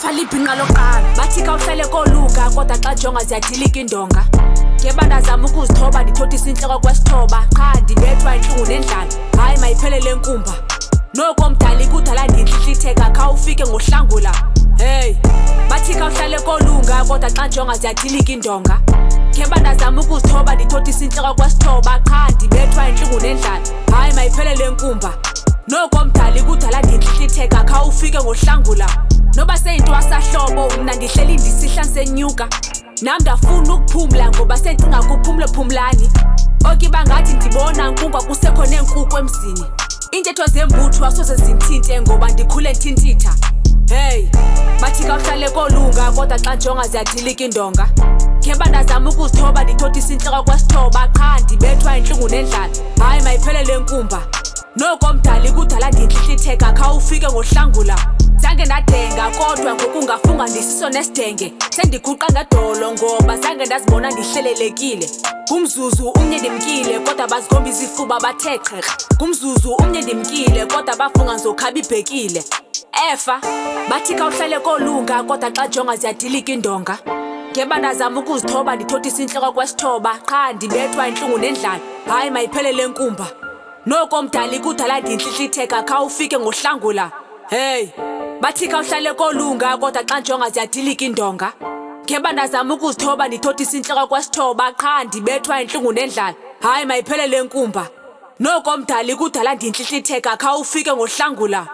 Falibhinqa loqala bathi kawuhlale koluka kodwa xa jonga ziyadilika indonga ngebanda zama ukuzithoba ndithothisa inhloko kwesithoba qha ndibethwa inhlungu nendlala hayi mayiphelele enkumba noko mdala ikudala ndinhlihlitheka khawufike ngohlangula hey bathi kawuhlale kolunga kodwa xa jonga ziyadilika indonga ngebanda zama ukuzithoba ndithothisa inhloko kwesithoba qha ndibethwa inhlungu nendlala hayi mayiphelele enkumba noko mdala ikudala ndinhlihlitheka khawufike ngohlangula noba seyinto wasahlobo mina ndihleli ndisihla senyuka nami ndafuna ukuphumla ngoba sencinga kuphumle phumlani okiba ngathi ndibona nkungwa kusekho neenkuku emzini intetho zembutho asoze zintinte ngoba ndikhule nthintitha hey bathi kawuhlale kolunga kodwa xa jonga ziyadilika indonga ngebanda zama ukuzithoba ndithothisa inhloko kwesithoba qha ndibethwa inhlungu nendlala hayi mayiphelele enkumba noko mdala ikudala ndinhlihlitheka khawufike ngohlangula zange ndadenga kodwa ngokungafunga ndisiso nesidenge sendiguqa ngadolo ngoba zange ndazibona ndihlelelekile kumzuzu umnye ndimkile kodwa bazikhomba izifuba bathe qheqhe kumzuzu umnye ndimkile kodwa bafunga nzokhaba ibhekile efa bathi kawuhlale kolunga kodwa xa jonga ziyadilika indonga ngebanda zama ukuzithoba ndithothisa inhloko kwesithoba qha ndibethwa inhlungu nendlala hayi mayiphelele enkumba noko mdala ikudala ndinhlihlitheka khawufike ngohlangula hey bathi kawuhlale kolunga kodwa xa jonga ziyadilika indonga ngebanda zama ukuzithoba ndithothisa inhloko kwesithoba qha ndibethwa inhlungu nendlala hayi mayiphelele enkumba noko mdala ikudala ndinhlihlitheka khawufike ngohlangula